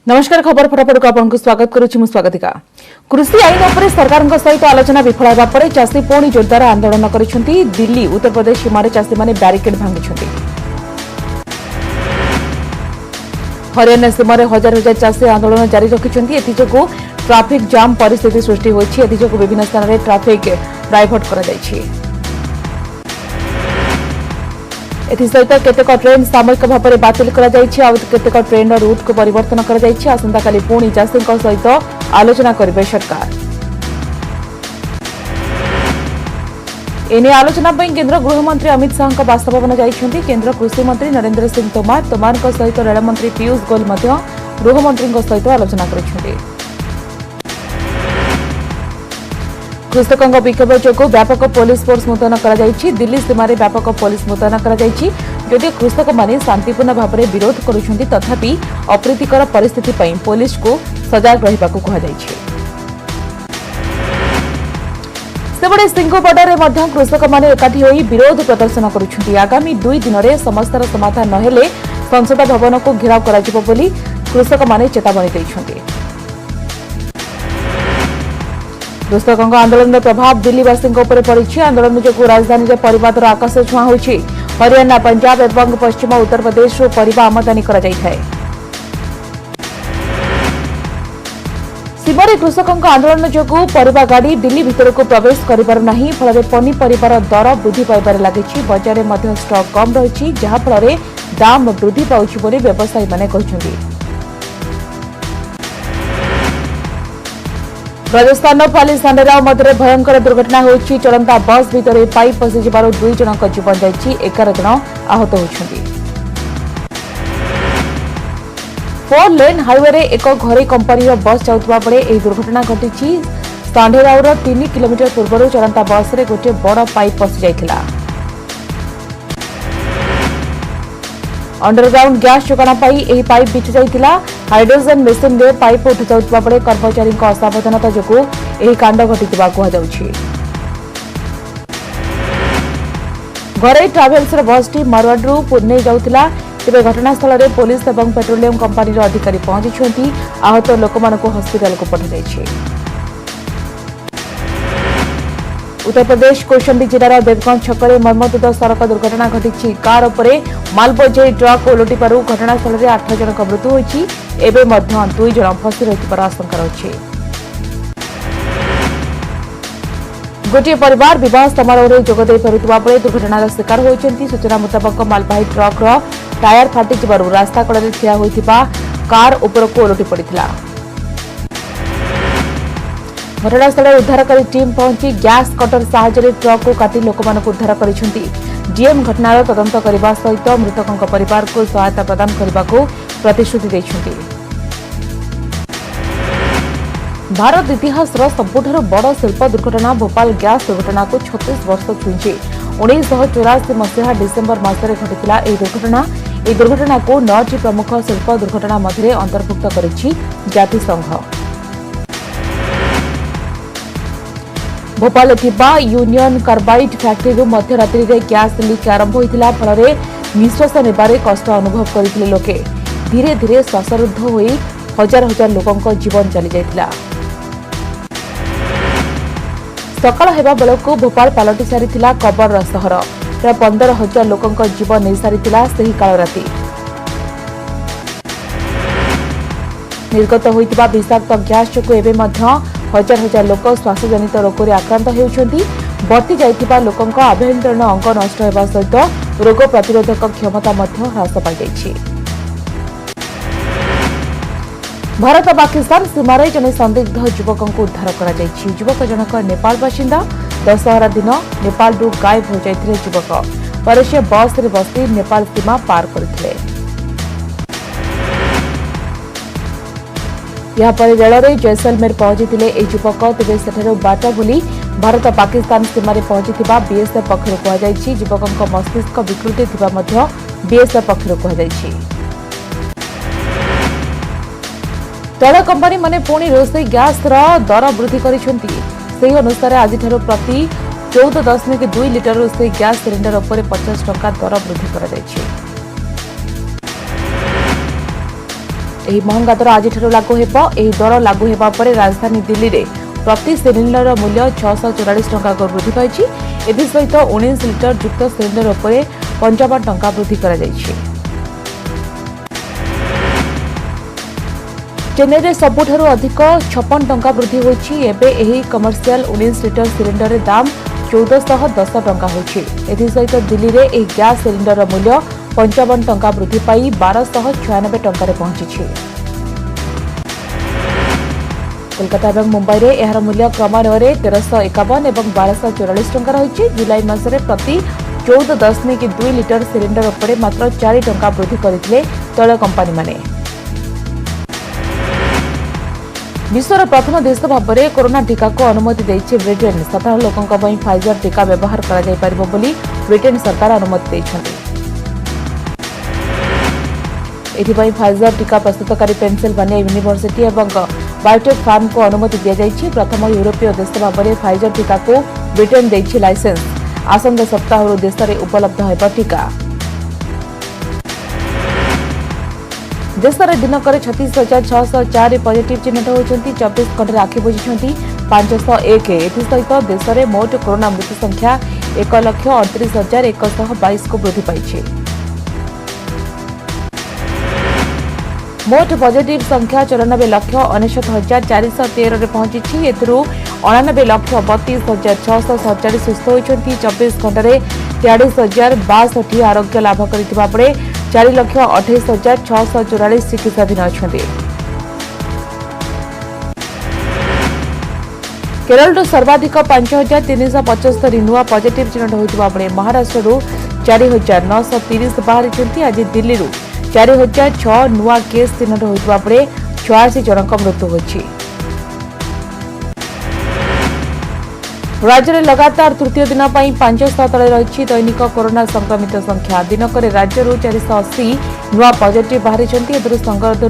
नमस्कार खबर फटाफट को आपको स्वागत करुछि स्वागतिका। कृषि आईन उपर सरकार सहित आलोचना विफल होगा पर चाषी पुणी जोरदार आंदोलन करिसेंती। दिल्ली उत्तर प्रदेश सीमार चाषी माने बैरिकेड भांगिसेंती। हरियाणा सीमार हजार हजार चाषी आंदोलन जारी रखिसेंती। एथिजोगु ट्रैफिक जाम परिस्थिति सृष्टि होइछि। एथिजोगु विभिन्न स्थान में ट्रैफिक डाइवर्ट करा जाइछि। एसहित केतेक ट्रेन सामयिक भाव में बातिल केतेक ट्रेन रूट को परिवर्तन आसंता काली पुणी चाषी सहित आलोचना करेंगे सरकार। एने आलोचना केंद्र गृहमंत्री अमित शाह बासभवन जाइछन्ति। केंद्र कृषि मंत्री नरेंद्र सिंह तोमार सहित रेलमंत्री पीयूष गोयल गृहमंत्री सहित आलोचना करिसेंति। कृषकों विक्षोभ जो व्यापक पुलिस फोर्स मुतयन कर दिल्ली सीमार व्यापक पुलिस मुतयन कर कृषक माने शांतिपूर्ण भाव में विरोध करुछन्ति तथापि अप्रीतिकर परिस्थिति पई पुलिस को सजग रहिबाकु कहाଯାଇଛି। सेबडे सिंगोपडारे मध्य कृषक माने एकाठी होई विरोध प्रदर्शन करुछन्ति। आगामी 2 दिन में समस्यार समाधान नहेले संसद भवन को घेराव कराजिबो बोली कृषक माने चेतावनी दैछन्ति। कृषकों आंदोलन प्रभाव दिल्लीवासी पड़ी। आंदोलन जो राजधानी में परिवार आकाश छुआ होछि। हरियाणा पंजाब एवं पश्चिम उत्तर प्रदेश परिवा आमदानी करा जायथाय। सीमारे कृषकों आंदोलन जो परिवा गाड़ी दिल्ली भीतर को प्रवेश करिपारु नाही। फल पनीपरिवार दर वृद्धि पाइबार लागिछि। बजार में स्टॉक कम रही जहाँफल दाम वृद्धि पाउछि बोली व्यवसायी माने कहिसंति। राजस्थान पालीसांडेराव मध्य भयंकर दुर्घटना होइछि। चलंता बस भितर पाइप पशि जिबारु 2 जनक जीवन जाइछि। 11 जन आहत होइछन्ति। 4 लेन हाईवे रे एक घरे कंपनी बस जाउतबा बेले एही दुर्घटना घटिछि। सांडेरावर 3 किलोमीटर पूर्व चलंता बस रे गोटे बड़ पाइप पशि जाइथिला। अंडरग्राउंड गैस जोगाण पाई एही पाइप बिछ जाइथिला। हाइड्रोजन मेसिन रे पाइप उठी जाउतबा बेले कर्मचारी असावधानता जोगु एही कांड घटिथिबा कुहाଯାଉଛି। घरे ट्रावेल्स बसटी मारवाडरू पुणे जाउथिला। तेबे घटनास्थल रे पुलिस एवं पेट्रोलियम कंपनी रो अधिकारी पहुंचिछन्ति। आहत लोकमानकु हॉस्पिटल को पठा जाइछि। उत्तर प्रदेश कौशंबी जिलार देवगंज छकरे मर्मन्तुद सड़क दुर्घटना घटी। कार उपरे माल बोझेई ट्रक ओलटिबारु घटनास्थल में 8 जनक मृत्यु होइछि। एबे मध्य 2 जन फसी रहिबार आशंका रहिछि। गोटे परिवार विवाह समारोह में जोगदे फेरुवा बेले दुर्घटनार शिकार होइछन्ति। सूचना मुताबक मालवाही ट्रक टायर फाटी जिबारु रास्ता कड़े ठिया होइथिबा कार उपरको ओलटि पड़िथिला। घटनास्थल उद्धारकारी टीम पहुंची गैस कटर साहाय्य ट्रक को काटी लोकमानक उद्धार करिसेंति। डीएम घटनार तदंत करने सहित मृतकों परिवार को सहायता प्रदान करने को प्रतिश्रुति देइछन्ति। भारत इतिहास सबुठारु बड़ शिल्प दुर्घटना भोपाल गैस दुर्घटना को 36 वर्ष छुईछि। 1984 मसीहा डिसेम्बर मासरे घटिथिला एही दुर्घटना। एही दुर्घटना को 9टी प्रमुख शिल्प दुर्घटना मध्य अंतर्भुक्त करिछि जातिसंघ। भोपाल यूनियन कार्बाइड फैक्ट्री मध्यरात्रि में गैस लीक आरंभ होता फल निश्वास नेबारे कष्ट अनुभव करते लोके। धीरे धीरे श्वासरुद्ध हो हजार हजार लोकों जीवन चली जाइथिला। सकाळ हेबा बेलकु भोपाल पलटि सारिथिला कबर सहर। प्राय 15,000 लोकों जीवन नहीं सारिथिला सही काल राति। निर्गत होइतिबा विषाक्त गैस जोगु एबे मध्य हजार हजार लोक श्वासजनित रोग में आक्रांत होउछन्ति। बर्ती जाइतिबा लोकंक आभ्यंतरीण अंग नष्ट होगा सहित रोग प्रतिरोधक क्षमता ह्रास पाई। भारत पाकिस्तान सीमार जने संदिग्ध युवकों को उद्धार करा जाइछि। युवक जनक नेपाल बासिंदा। दशहरा दिन नेपाल गायब हो जाइथिले युवक। पर से बस रे बसी नेपाल सीमा पार करथिले। यापर रेल जैसलमेर पहुंची युवक। तेज सेठारु बाट बुली भारत पाकिस्तान सीमार पहुंची बीएसएफ पक्षर कहुଯାଇଛି। युवकों मस्तिष्क विकृति बीएसएफ पक्षर कहुଯାଇଛି। तैल कंपनी माने पुणी रोषेई गैस दर वृद्धि करिसेंति। अनुसार आज प्रति 14.2 लिटर रोषेई गैस सिलिंडर उपर 50 टंका दर वृद्धि करा जायछि। ଏହି ମହଙ୍ଗା ଦର ଆଜିଠାରୁ ଲାଗୁ ହେବ। ଏହି ଦର ଲାଗୁ ହେବା ପରେ ରାଜଧାନୀ ଦିଲ୍ଲୀରେ ପ୍ରତି ସିଲିଣ୍ଡର ମୂଲ୍ୟ 644 ଟଙ୍କାକୁ ବୃଦ୍ଧି ପାଇଛି। ଏଥିସହିତ 19 ଲିଟର ଯୁକ୍ତ ସିଲିଣ୍ଡର ଉପରେ 55 ଟଙ୍କା ବୃଦ୍ଧି କରାଯାଇଛି। ଚେନ୍ନାଇରେ ସବୁଠାରୁ ଅଧିକ 56 ଟଙ୍କା ବୃଦ୍ଧି ହୋଇଛି। ଏବେ ଏହି କମର୍ସିଆଲ 19 ଲିଟର ସିଲିଣ୍ଡର ଦାମ 1410 ଟଙ୍କା ହୋଇଛି। ଏଥିସହିତ ଦିଲ୍ଲୀରେ ଏହି ଗ୍ୟାସ୍ ସିଲିଣ୍ଡର ମୂଲ୍ୟ 55 ଟଙ୍କା ବୃଦ୍ଧି ପାଇ 1296 ଟଙ୍କାରେ ପହଞ୍ଚିଛି। କୋଲକାତା ଏବଂ ମୁମ୍ବାଇରେ ଏହାର ମୂଲ୍ୟ କ୍ରମାନ୍ୱୟରେ 1351 ଏବଂ 1244 ଟଙ୍କା ରହିଛି। ଜୁଲାଇ ମାସରେ ପ୍ରତି 14.2 ଲିଟର ସିଲିଣ୍ଡର ଉପରେ ମାତ୍ର 4 ଟଙ୍କା ବୃଦ୍ଧି କରିଥିଲେ ତୈଳ କମ୍ପାନୀମାନେ। विश्वर प्रथम देश भाव में कोरोना टीका को अनुमति देछि ब्रिटेन। साधारण लोकों फाइजर टीका व्यवहार कर ब्रिटेन सरकार अनुमति देछन्ति। एथिपाई फाइजर टीका प्रस्तुतकारी पेनसिल्वानिया यूनिवर्सिटी और बायोटेक फार्म को अनुमति दि जाइछि। प्रथम यूरोपीय देश भाव में फाइजर टीका को ब्रिटेन देछि लाइसेंस। आसंता सप्ताह देश में उपलब्ध हेब टीका। देश में दिनक 36,604 पॉजिटिव चिन्हित होती। 24 घंटे आखि बुझी 501। एसहित देश में मोट कोरोना मृत्यु संख्या 1,38,122 को वृद्धि पाई। मोट पॉजिटिव संख्या 94,69,413 पहुंची। 99,32,647 सुस्थ होती। 24 घंटे 43,062 आरोग्य लाभ करथिबा बेले 4,28,644 चिकित्साधीन अच्छा। केरल सर्वाधिक 5,375 नुआ पॉजिटिव चिन्हित होता बेले महाराष्ट्र 4,930 बाहरी। आज दिल्ली 4,006 नुआ केस चिन्हित होता बेले 86 जनक मृत्यु होती। राज्य में लगातार तृतीय दिन 500 तले रही दैनिक कोरोना संक्रमित संख्या। दिनक राज्य 480 नुआ पॉजिटिव बाहरी। संगरोध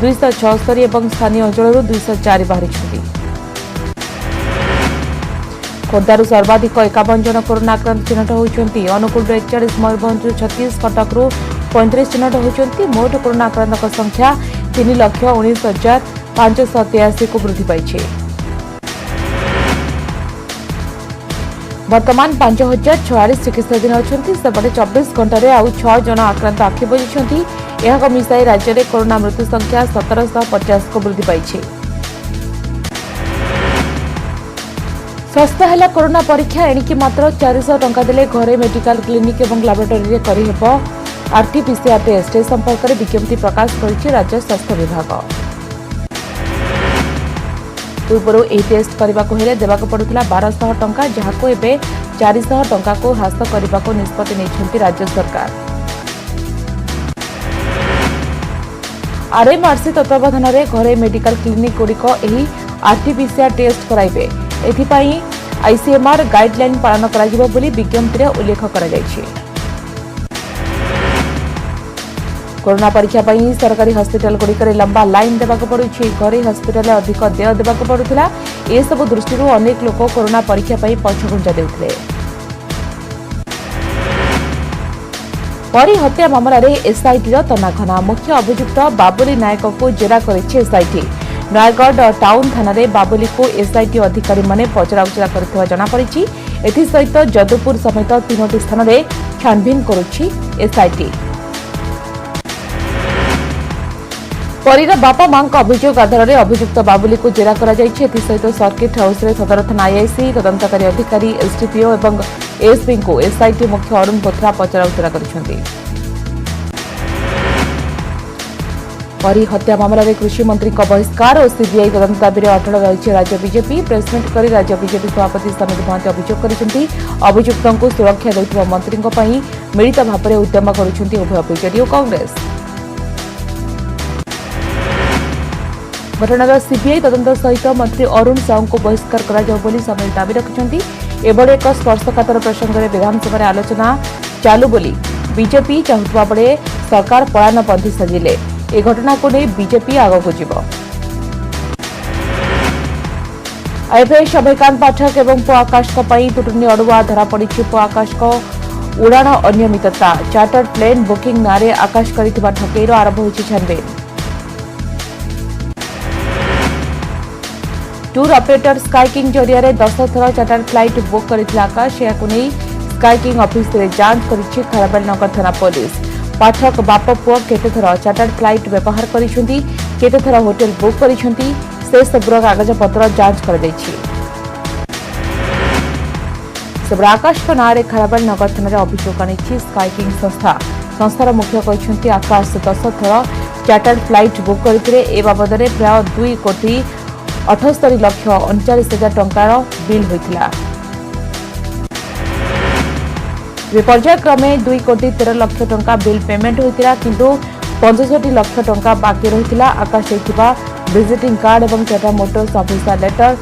276 और स्थानीय अंचल 204 बाहरी। खोर्धार सर्वाधिक 51 जन कोरोना आक्रांत चिन्हित होती। अनुकूल 41, मयूरभंज 36, कटक 35 चिन्हित होती। मोट कोरोना आक्रांत संख्या 3,19,583 को वृद्धि पाई। वर्तमान 5,046 चिकित्साधीन अच्छा। सेपटे 24 घंटे आउ 6 जन आक्रांत आखि बुझी। यह मिसाई राज्य में कोरोना मृत्यु संख्या 1,750 को वृद्धि पाई। सस्ता है कोरोना परीक्षा। एणिकी मात्र 400 टंका देले घरे मेडिकल क्लिनिक और लैबोरेटरी करिहेब आरटीपीसीआर टेस्ट। संपर्क में विज्ञप्ति प्रकाश करिछि राज्य स्वास्थ्य विभाग। पूर्व यह टेस्ट करने को देवाक पड़ुला 1200 टंका, जहां एवं 400 टंका को ह्रास करने को निष्पत्ति नहीं राज्य सरकार। आरएमआरसी तत्वावधान में घरे मेडिकल क्लिनिक गुड़िक आरटीपीसीआर टेस्ट कराइबे। एथिपाई आईसीएमआर गाइडलाइन पालन करा बोली विज्ञप्ति में उल्लेख करा जायछि। कोरोना परीक्षा पर सरकारी हस्पिटाल गुड़िकर लंबा लाइन देवाक पड़ुछि। घरे हस्पिटाल अधिक देय देवाक पड़ुथिला। ए सब दृष्टि अनेक लोक कोरोना परीक्षा पर पछघुंचा देउथिले। परी हत्या मामला रे एसआईटी तनाघना। मुख्य अभियुक्त बाबुली नायक को जेरा करिछि एसआईटी। नयगढ़ टाउन थाना रे बाबुली को एसआईटी अधिकारी माने पचराउचरा करथिबा जणा पड़िछि। एथिसहित जदुपुर समेत 3टी स्थान रे छानबीन करुछि एसआईटी। परीर बापा मां अभियोग आधार में अभियुक्त बाबुली को जेरा सहित सर्किट हाउस में सदर थाना आईआईसी तदंतकारी अधिकारी एसडीपीओ और एएसपी को एसआईटी मुख्य अरुण बोथरा पचराउचरा करिसेंति। परी हत्या मामला में कृषि मंत्री बहिष्कार और सीबीआई तदंत दाबी में अटल रही राज्य बीजेपी। प्रेसमिट कर राज्य बीजेपी सभापति समीर महांती अभियोग करिसेंति। अभियुक्तों को सुरक्षा देउथिबा मंत्रींको पई मिलित भाव में उद्यम करुछंती उभय बीजेडी और कांग्रेस। घटनार सीबीआई तदंत सहित मंत्री अरुण साहू को बहिष्कार करा समीर दाबी रखिंट। एभली एक स्पर्शकातर प्रसंग में विधानसभा आलोचना चालू बोली बीजेपी चाहूबा बेले सरकार पलायनपंथी सजिले। ए घटना को नहीं बीजेपी आगक जीव। आईएफएस अभयकांत पाठक और पो आकाश तुटुनी अड़ुआ धरा पड़ी। पो आकाश उड़ाण अनियमितता चार्टर्ड प्लेन बुकिंग नारे आकाश कर ठकेईर आरंभ होती छानबीन। टूर ऑपरेटर स्काई किंग जरिया 10 थर चार्टर फ्लाइट बुक करथिला आकाश याकु नै स्काई किंग ऑफिस रे जांच करिछि खराबेल नगर थाना पुलिस। पाठक बाप पुओ केते थर चार्टर फ्लाइट व्यवहार करिसेंती केते थर होटल बुक करिसेंती से सबरो कागज पत्र जांच कर दैछि। सेबरा आकाश को नारे खराबेल नगर थाना अभियोग आनिछि स्काई किंग संस्थार मुख्य कहते आकाश 10 थर चार्टर फ्लाइट बुक करथिले ए बाबद प्राय 2 कोटी 78 लाख 39,000 टंकार बिल होइतिला। पर्यायक्रमे 2 कोटी 13 लाख टंका बिल पेमेंट होइतिला किंतु 65 लाख टंका बाकी रहितिला। आकाश होइतिबा विजिटिंग कार्ड एवं Tata Motors officer letter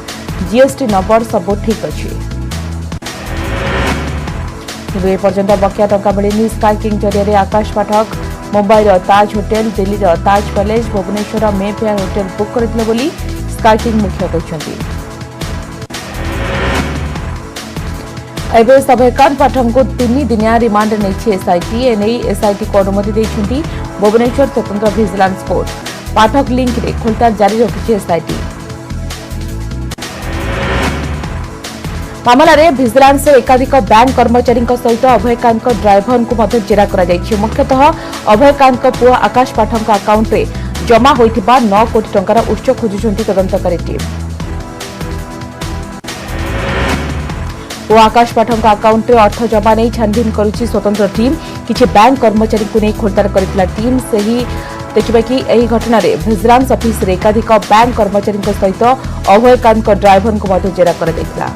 GST number सब ठीक अछि। ए पर्यंत बकिया टंका मिलनी। स्काई किंग जरिया Akash Pathak Mumbai Taj Hotel, Delhi Taj Palace, Bhubaneswar Mayfair Hotel book करथिले बोली स्काई किंग मुख्य कहते। एवं अभयकांत पाठक को 3 दिनिया रिमांड नहीं एसआईटी एसआईटी को अनुमति देती भुवनेश्वर स्वतंत्र भिजिलांस कोर्ट। पाठक लिंक रे खोलताड़ जारी रखी एसआईटी। मामला रे भिजिलांस एकाधिक बैंक कर्मचारी सहित अभयकांत ड्राइवर को जेरा कर मुख्यतः अभयकांत पुओ आकाश पाठक अकाउंट रे जमा होइथिबा 9 कोटी टंकार उच्च खोजुछंती तदंतकारी टीम। आकाश पाठक अकाउंट रे अर्थ जमा नहीं छानबीन करुछि स्वतंत्र टीम। किछि बैंक कर्मचारी को नहीं खोलताड़ करथिला टीम। सही देखिबा कि एही घटना रे भिजिलांस ऑफिस रे एकाधिक बैंक कर्मचारी सहित अभयकांत ड्राइवर को जेरा कर दैथिला।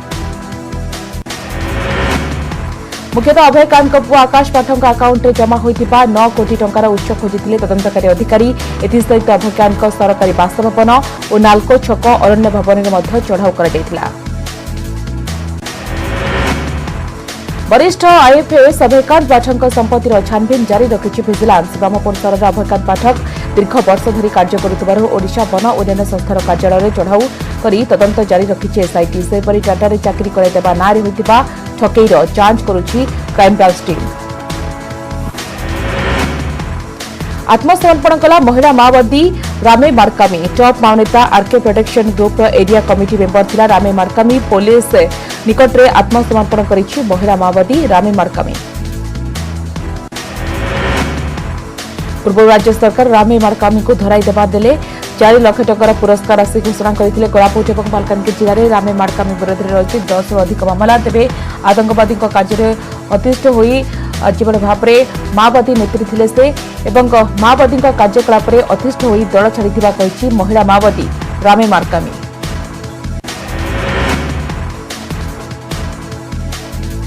मुख्यतः अभयकांत पुओ आकाश पाठक अकाउंट रे जमा होइथिबा 9 कोटी टंकार उच्च खोजिथिले तदंतकारी अधिकारी। एथिसहित अभयकांत सरकारी बासभवन और नालको छक अरण्य भवन रे मध्य चढ़ाऊ कर दैथिला। वरिष्ठ आईएफएस अभयकांत पाठक संपत्तिर छानबीन जारी रखिछि भिजिलांस। ब्रह्मपुर सहर अभयकांत पाठक दीर्घ वर्ष धरी कार्य करुथिबारु ओडिशा वन उद्यान संस्थार कार्यालय चढ़ाऊ करी तदंत जारी रखिछि एसआईटी। सेपरि टाटा रे चाकरी कराइदेबा नारे होइतिबा ठकेईर जांच करुछि क्राइमब्रांच टीम। आत्मसमर्पण कला महिला माओवादी रामे मार्कामी। टॉप माओनेता RK protection group area committee member थिला रामे मार्कामी। पुलिस निकट रे आत्मसमर्पण करिछि महिला माओवादी रामे मार्कामी। पूर्व राज्य सरकार रामे मार्कामी को धराई देबा देले 4 लाख टंकार पुरस्कार राशि घोषणा करथिले। कोरापुट और मालकानगिरी जिले में रामे मार्कामी विरोध में रही 10 रु अधिक मामला। तेबे आतंकवादी कार्य अतिष्ठ होई जेभଳି भाव माओवादी नेत्री थिले से एवं माओवादी कार्यकलाप अतिष्ठ होई दल छाड़िथिबा कहिछि महिला माओवादी रामे मार्कामी।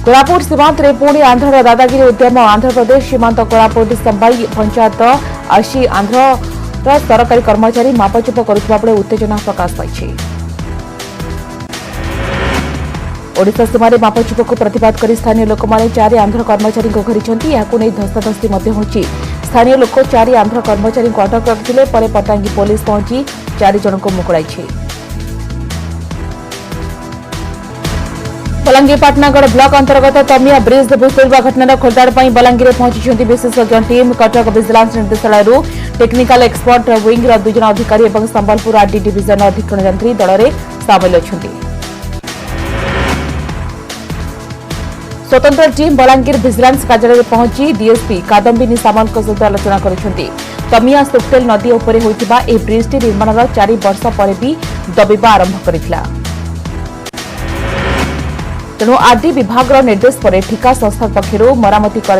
कोरापुट सीमांत रे पुणी आंध्र दादागिरी उद्यम। आंध्र प्रदेश सीमांत कोरापुट संबाई पंचायत आशी आंध्र सरकारी कर्मचारी मापचुप करुवा बेले उत्तेजना प्रकाश पाई। ओडिशा सीमार मापचुप को प्रतिवाद कर स्थानीय लोक मैंने 4 आंध्र कर्मचारी को घरी धस्ताधस्ती होती। स्थानीय लोक 4 आंध्र कर्मचारी को अटक रखिले। पटांगी पुलिस पहुंची 4 जन को मुकुड़ाई। बलांगीर पाटनागढ़ ब्लॉक अंतर्गत तमिया ब्रिज भूस्खलन घटनार खोलताड़ बलांगीर पहुंची विशेषज्ञ टीम। कटक विजिलेंस निर्देशालय टेक्निकल एक्सपर्ट विंग 2 जन अधिकारी और संबलपुर आरडी डिविजन अधिकरण यंत्री दल में सामिल अच्छा। स्वतंत्र टीम बलांगीर विजिलेंस कार्यालय पहुंची डीएसपी कादम्बिनी सामल सहित आलोचना करुछंती। तमिया सुक्तेल नदी उपरे होइतिबा ए ब्रिजटी निर्माणर 4 वर्ष पर भी दबिबा आरंभ करिथिला। तेणु आरडी विभाग निर्देश पर ठिका संस्था पक्षर मरामती कर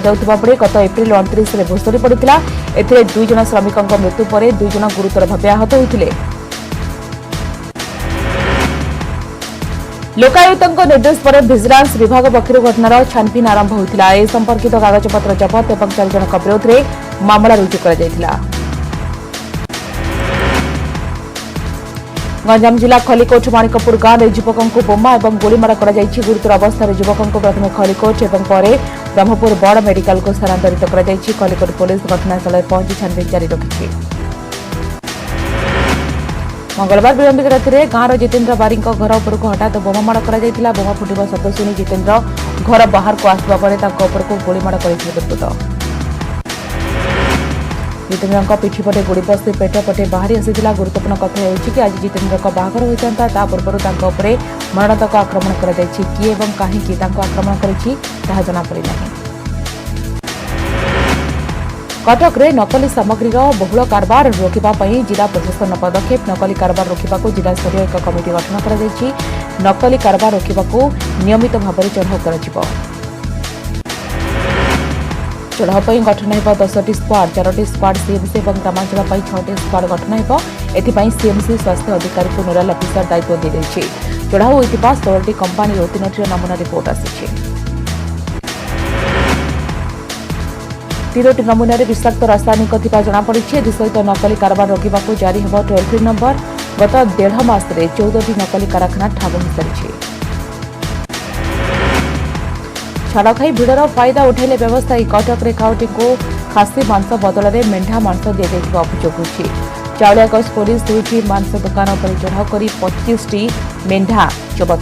गत एप्रिल 29 में भूसुड़ी पड़ा। एथिरे 2 जन श्रमिकों मृत्यु पर 2 जन गुरुतर भाव आहत होते। लोकायुक्त निर्देश पर विजिलेंस विभाग पक्षर घटनार छानबीन आरंभ होता। ए संपर्कित कागजपत्र जबत और 4 जन विरोध में मामला रुजु कर। गंजाम जिला खलिकोट माणिकपुर गांव में युवकों को बोमा और गोलीमाड़ कर गुरुतर अवस्था युवकों को प्रथम खलिकोट और पर ब्रह्मपुर बड़ मेडिकल को स्थानांतरित कर खलिकोट पुलिस घटनास्थल पहुंची छानबीन जारी रखी। मंगलवार विलंबित राति में गांव जितेन्द्र बारी घर उपर को हठात बोमामाड़ कर बोमा फुटा शब्द शुणी जितेन्द्र घर बाहर को आसवा पर गोलीमाड़ कर दुर्बृत्त। जितेन्द्र पिठीपटे गुड़ी पशि पेट पटे बाहरी आसाला। गुरुत्वपूर्ण कथा होगी कि आज जितेन्द्र बाहाघर होता ता पूर्व मरणातक आक्रमण कर किए और कहीं आक्रमण कर जनापड़ना। कटक रे नकली सामग्री बहुल कारबार रोकने जिला प्रशासन पदक्षेप। नकली कारबार रोकने को जिला स्तरीय एक कमिटी गठन कर नकली कारबार रोकने को नियमित भाव में चढ़ाऊ कर चढ़ाऊ गठन हो 10टी स्क्वाड 4टी स्क्वाड सीएमसी और ग्रामांचल 6टी स्क्वाड गठन हो। सीएमसी स्वास्थ्य अधिकारी को नोडाल अफिसर दायित्व दी जाएगी। चढ़ाऊ होता 16टी कंपानी 3टी नमूना रिपोर्ट आसी। 3टी नमूना विषाक्त रासायनिक जनापड़ी। सहित नकली कारबार रोकने को जारी हो टोल फ्री नंबर। गत 1.5 मास 14टी नकली कारखाना ठाब हो सारी। छाड़ खाई भिड़र फायदा उठाइले व्यवसायी। कटक रे खाउटी को खासी मांस बदल में मेढ़ा मांस दी अभियोग होगी। चाउलियागंज पुलिस 2टी मांस दुकान पर चढ़ाऊ कर 25टी मेढ़ा जबत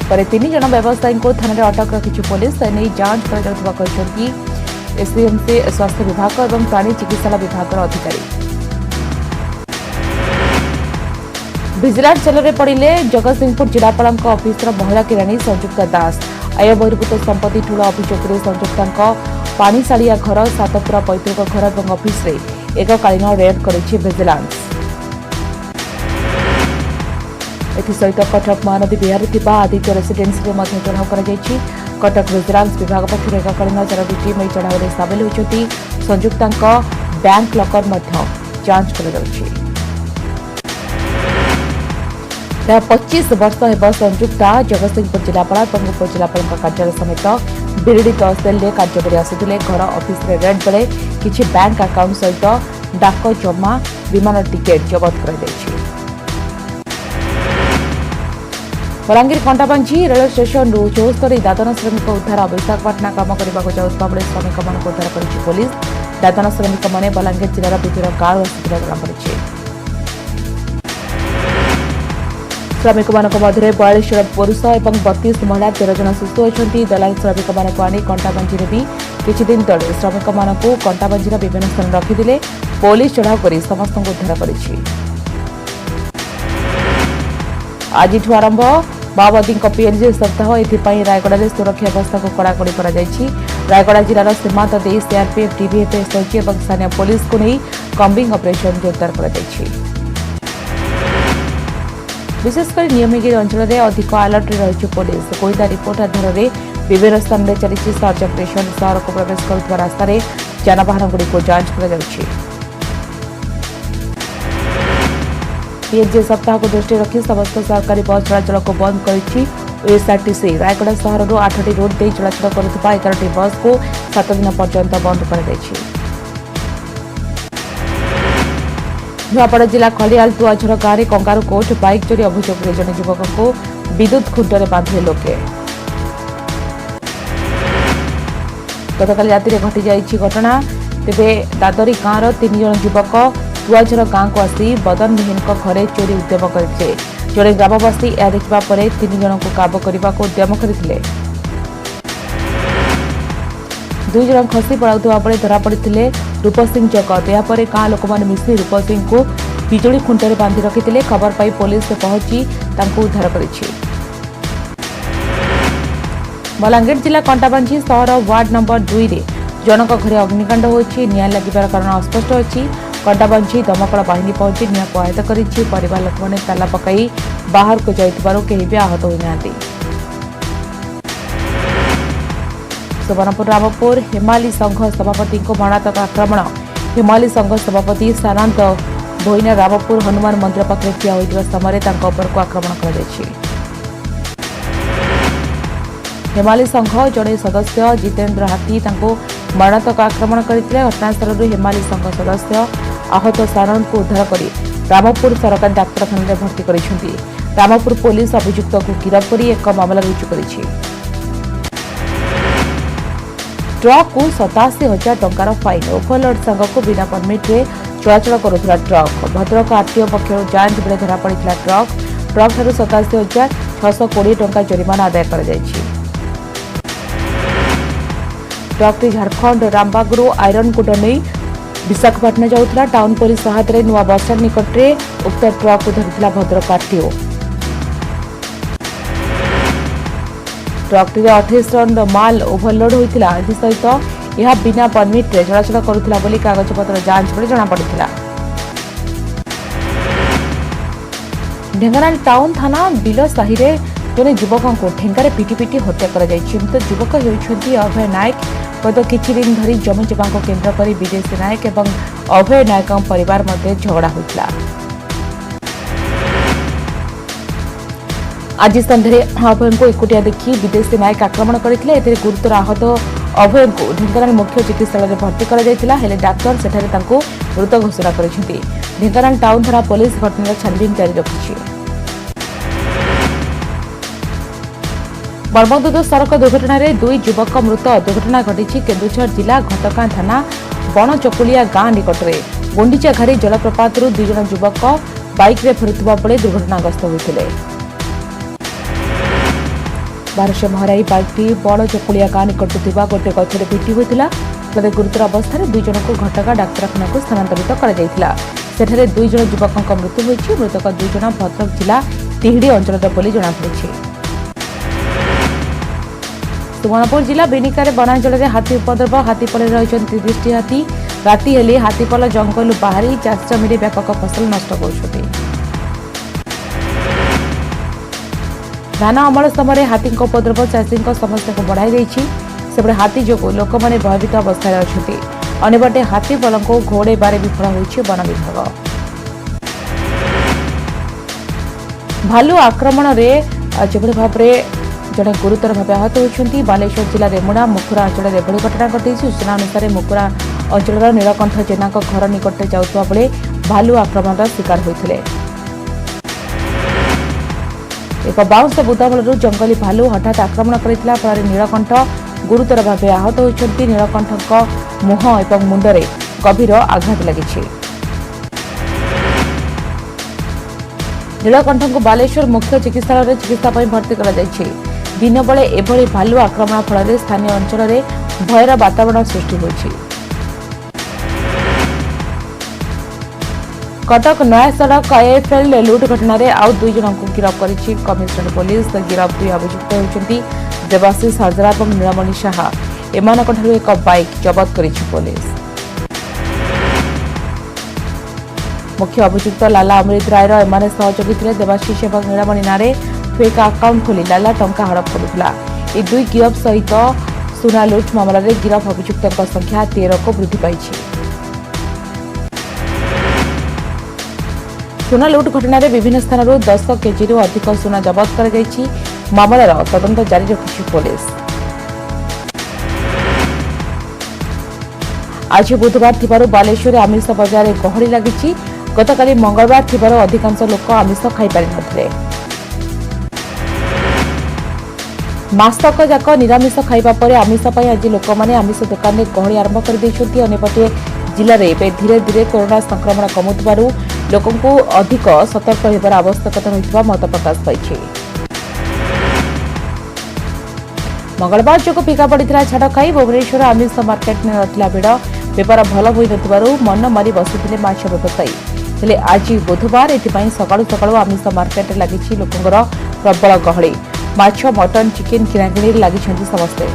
कर 3 जन व्यवसायी को थाना अटक रखी पुलिस। एने जांच कर एसडीएमसी स्वास्थ्य विभाग और प्राणी चिकित्सा विभाग अधिकारी। विजिलेंस जेल में पड़े जगतसिंहपुर जिलापाल अफिस महिला किराणी संयुक्ता दास। आय बहिर्भूत संपत्ति ठूल अभियोग संयुक्ता पानीशाड़िया घर सातपुरा पैतृक घर और अफिस एककालीन रेड कर विजिलेंस। एसहित कटक महानदी विहार आदित्य रेसिडेन्सी में चढ़ाऊ कर कटक विजिलेंस विभाग पक्ष एककालीन 4टी टीम चढ़ाऊ में सामिल होती। संयुक्ता बैंक लकर जांच कर प्राय 25 वर्ष हो संयुक्ता जगतसिंहपुर जिलापाल और उपजिलापाल कार्यालय समेत बिरडी तहसिल में कार्य कर आसुले। घर अफिस रेड बेले किसी बैंक अकाउंट सहित डाक जमा विमान टिकेट जबत कर। बलांगीर कंटाबांझी रेल स्टेशन 74 दादन श्रमिक उद्धार। विशाखापाटना काम करने जाऊा बेले श्रमिक मान उद्धार कर पुलिस। दादन श्रमिक मैंने बलांगीर जिलार विभिन्न गाँव आसुला जनापड़ी। श्रमिक मान मध्य 42 जन पुरुष और 32 महिला 13 जन शिशु अच्छा। दलाल श्रमिक मान आनी कंटाबांझी भी किछि दिन तले श्रमिक मान कंटाबांझीर विभिन्न स्थान रखिथिले। पुलिस चढ़ाऊ कर समस्त उद्धार करिछि। आज आरंभ माओवादी पीएनजी सप्ताह। एथिपाई रायगड़ा में सुरक्षा व्यवस्था को कड़ाकड़ी कर रायगड़ा जिलार सीमांत दे सीआरपीएफ डीवीएफ एसओजी और स्थानीय पुलिस को नहीं कम्बिंग ऑपरेशन जोरदार कर। विशेषकर नियमगिरी अंचल में अधिक अलर्ट रही पुलिस। गोईदा रिपोर्ट आधार में विभिन्न स्थान में चली सर्च ऑपरेशन। शहर को प्रवेश करुवा रास्त जानवाहन गुड़ी जांच कर। पीएनजी सप्ताह को दृष्टि रखी समस्त सरकारी बस चलाचल को बंद कर। एसआरटीसी रायगड़ा सहर 8टी रोड दे चलाचल करुवा 11टी बस को 7 दिन पर्यंत बंद कर। नुआपड़ा जिला खलियाल तुआझर गांव में कंगारू कोर्ट बाइक चोरी अभियोग जन युवक को विद्युत खुंटरे बांधिले लोके। गतकाल राति घटी जाइछि घटना। तेबे दादरी गांव 3 जन युवक तुआझर गांव को आसी बदन मिहिन घरे चोरी उद्यम करते। जड़े ग्रामवासी यह देखा 3 जन को काबू करने को उद्यम करते। 2 जन खसी पड़ाउवा बेले धरापड़ी रूपसिंह जगत। यापर गाँ लोक मैंने मिसी रूपसिंह को बिजुली खुंटरे बांधि रखिते। खबर पाई पुलिस पहुंची उद्धार कर। बलांगीर जिला कंटाबांझी सहर वार्ड नंबर 2 रे जनक घरे अग्निकांड होछि। निया लागिबार कारण अस्पष्ट अछि। कंटाबांझी दमकल बाहिनी पहुंची निया को आयत्त करिछि। परिवार लोक मैंने ताला पकाई बाहर को जाइतिबारु केही भी आहत होई नांती। सुवर्णपुर रामपुर हेमाली संघ सभापति को मरणातक आक्रमण। हेमाली संघ सभापति सानंद भोईना रामपुर हनुमान मंदिर पाखे ठिया होइतिबा समय को आक्रमण कर। हेमाली संघ जड़े सदस्य जितेन्द्र हाथी मरणातक आक्रमण करते। घटनास्थल हेमाली संघ सदस्य आहत सानंद को उद्धार कर रामपुर सरकारी डाक्तखाना में भर्ती कर। रामपुर पुलिस अभियुक्त को गिरफ्त कर एक मामला रुजु कर। ट्रक को 87,000 टंकार फाइन। ओभरलोड सांग को बिना परमिट रे चलाचल करुला ट्रक। भद्रक आरटीओ पक्षर जांच बेले धरापड़ी ट्रक ठार 87,620 टंका जरिमाना आदाय कर। ट्रकटी झारखंड रामबागुरु आयरन कोड नहीं विशाखापाटना जाऊला। टाउन पुलिस सहायता नुआ बसस्टाण्ड निकट में उक्त ट्रक को धरिथिला भद्रक आरटीओ। ट्रकटी 28 टन माल ओभरलोड होता सहित यह बिना परमिट रे चलाचल करुला बोली कागजपत्र जांच पर जमापड़ा। ढेंकानाल टाउन थाना बिल साहि जने युवक को ठेंगारे पिटी पिटी हत्या मृत युवक होती अभय नायक। गत किछि दिन धरी जमी जमा को केन्द्र कर विदेशी नायक एवं अभय नायक परिवार मध्य झगड़ा होता। आज सन्ध्या अभय को एकुटिया देखी विदेशी नायक आक्रमण करते गुरुतर आहत अभय को ढेंकानाल मुख्य चिकित्सालय भर्ती कर डाक्तर सेठारे मृत घोषणा कर। ढेंकानाल टाउन थाना पुलिस घटनार छानबीन जारी रखिछि। बर्मदूत सड़क दुर्घटना रे 2 युवक मृत दुर्घटना घटी केन्दुझर जिला घटकां थाना बणचकुलिया गां निकट में गुंडीचा घारी जलप्रपात 2 जन युवक बाइक रे फेरुवा बेले दुर्घटनाग्रस्त होते। 1200 महराई बाइकटी बणचकुलिया गां निकट गोटे गछरे पिटी होता। गुरुतर अवस्था 2 जन को घटका डाक्तखाना को स्थानांतरित कर 2 जन युवकों मृत्यु होती। मृतक 2 जन भद्रक जिला तिहिडी अंचल बोली जमापड़ी। सुवर्णपुर जिला बेनिकार वनांचल में हाथी उपद्रव। हाथीपल रही 30टी हाथी। राति हेले हाथीपल जंगल बाहरी चाष जमी व्यापक फसल नष्ट कर। धान अमल समय हाथी उपद्रव चाषी समस्या को बढ़ाई देछि। सेपटे हाथी जो लोक मैंने भयभीत अवस्था अच्छा। अनेपटे हाथीपल को घोड़े विफल होइछि वन विभाग। भालू आक्रमण जो भाव में जड़े गुरुतर भाव आहत होती। बालेश्वर जिला रेमुणा मुखुरा अंचल एभली घटना घटी। सूचना अनुसार मुखुरा अंचल नीलकंठ जेना घर निकट जाउथबा बेले भालू आक्रमण शिकार होते। एक बाउंस बुदाबल जंगली भालू हठात आक्रमण करथिला फल नीलकंठ गुरुतर भाव आहत होती। नीलकंठ मुह और मुंडरे गभीर आघात लगी। नीलकंठ को बालेश्वर मुख्य चिकित्सालय चिकित्सा भर्ती कर। दिन बेले एभली भालू आक्रमण फल स्थानीय अंचल में भयर वातावरण सृष्टि होइछि। कटक नया सड़क आईएफएल लुट घटना रे आउ 2 जन को गिरफ्त करिछि कमिश्नरेट पुलिस। गिरफ्त 2 अभियुक्त होउछन्ति देवाशीष हाजरा और नीलमणि साहा। एमानक ठारु एक बाइक जबत करिछि पुलिस। मुख्य अभियुक्त लाला अमृत रायर एमाने सहयोगी थे। देवाशीष और नीलमणि नारे फेक अकाउंट खोली लाला टंका हड़प करुला। ये 2 गिरफ सहित सुना लुट मामला रे गिरफ अभियुक्तों संख्या 13 को वृद्धि पाई। सुना लुट घटना रे विभिन्न स्थान 10 केजी अधिक सुना जबत कर। मामलार तदंत जारी रखी पुलिस। आज बुधवार थिबारु बालेश्वर आमिष बजार गहली लगी। गतकाली मंगलवार थिबारु अधिकांश लोक आमिष खाई पारि नथिले। मासक जाक निरामिष खाइबा परे आमिष पाई आज लोक माने आमिष दुकान में गहली आरंभ कर दैछथि। अनेपटे जिले में धीरे धीरे कोरोना संक्रमण कमुथिबारु लोकों को अधिक सतर्क होबार आवश्यकता रहितबा मत प्रकाश पाइछि। मंगलवार जो फिका पड़ता छाड़ खाई भुवनेश्वर आमिष मार्केट में नथिला भिड़। बेपार भल होई नथिबारु मन मारी बसिथिले माछ व्यवसायी। हेले आज बुधवार एथिपाई सकाळु सकाळु आमिष मार्केट लागिछि लोकंगर प्रबल गहली। माछ मटन चिकेन किणाकिणी लागिछन्ति समस्ते।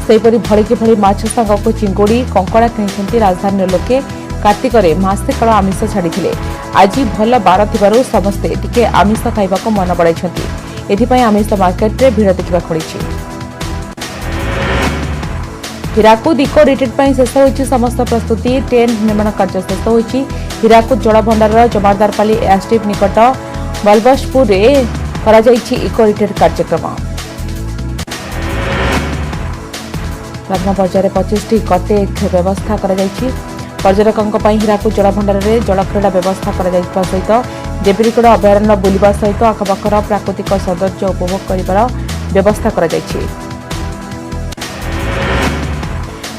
सेपरि भलिकी भली माछ सांगको चिंगुड़ी कंकड़ा किनिछन्ति राजधानी लोके। कार्तिकरे मासे काल आमिष छाड़िथिले। आज भल बार थिबारु समस्ते टिके आमिष खाइबाको मन बढाइछन्ति। एथिपाई आमिष मार्केट रे भिड़ देखा मिली। हीराकुद इको रिट्रीट पर शेष होइछि समस्त प्रस्तुति। टेंट निर्माण कार्य शेष होइछि। हीराकुद जल भंडार जमादारपाली एयरस्ट्रिप निकट बलबसपुर रे करा जाइछि इको रिट्रीट कार्यक्रम। प्रथम पर्यायर 25टी कटेज व्यवस्था करा जाइछि। पर्यटकों हीराकुद जल भंडार में जलक्रीड़ा व्यवस्था कर सहित देवीगढ़ अभयारण्य बुलवा सहित आखपाखर प्राकृतिक सौंदर्य उपभोग कर व्यवस्था कर।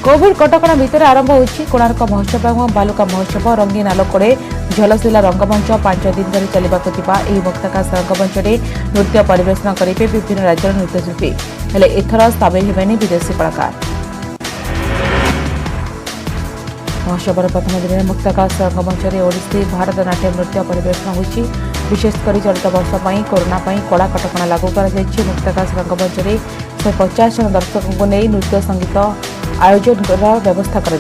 कोविड कटकणा भितर आरंभ होछि कोणार्क महोत्सव एवं बालुका महोत्सव रंगीन आलोकरे झलसिला रंगमंच 5 दिन धरी चलिबाकु थिबा एही मुक्ताकाश रंगमंच नृत्य परिवेषण करिबे विभिन्न राज्यर नृत्यशिल्पी हेले एथर सामिल हेबेनि विदेशी कलाकार। महोत्सवर प्रथम दिन मुक्ताकाश रंगमंच ओडिसी भारतनाट्यम नृत्य परिवेषण होछि। विशेषकर चलित वर्ष कोरोना कड़ा कटकणा लागू कर मुक्ताकाश रंगमंच 150 जन दर्शकों को नहीं नृत्य संगीत आयोजन व्यवस्था कर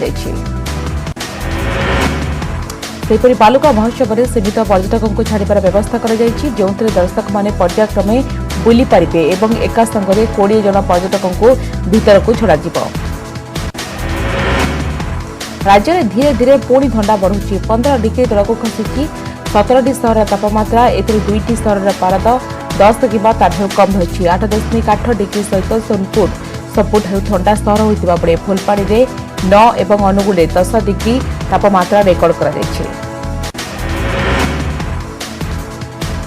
बालुका महोत्सव में सीमित पर्यटकों को छाड़बार व्यवस्था कर जो दर्शक मैंने पर्यायक्रमे बुली पारे और एका संगे 20 जन पर्यटकों को भीतर को छड़ा राज्य में धीरे धीरे पुणी थंडा बढ़ुची 15 डिग्री तलक खसी 17टी सहर तापमात्रा एथुर 2टी सहर पारद 10 किंवा ताठू कम रही 8.8 डिग्री सहित सोनपुर सबुठारु ठंडा सहर होइतिबा बेले फुलपाड़ी रे 9 एवं अनुगुले 10 डिग्री तापमात्रा रेकर्ड करा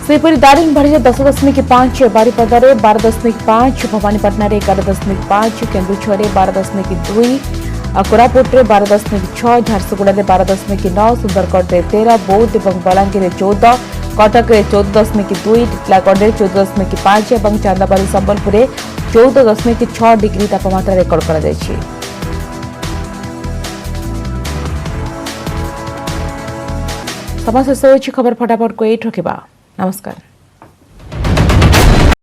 सेपरी दारिंगबाड़ी 10.5 बारिपदा 12.5 भवानीपाटना 11.5 केन्दुझर 12.2 कोरापुट 12.6 झारसुगुड़ा 12.9 सुंदरगढ़ 13 बौद्ध और बलांगीर 14 कटक 14.2 टिटलागढ़ 14.5 और चांदाबाड़ी संबलपुर 14.6 डिग्री तापमात्रा रेकर्ड करा समाज शेष खबर फटाफट को एट रखा। नमस्कार।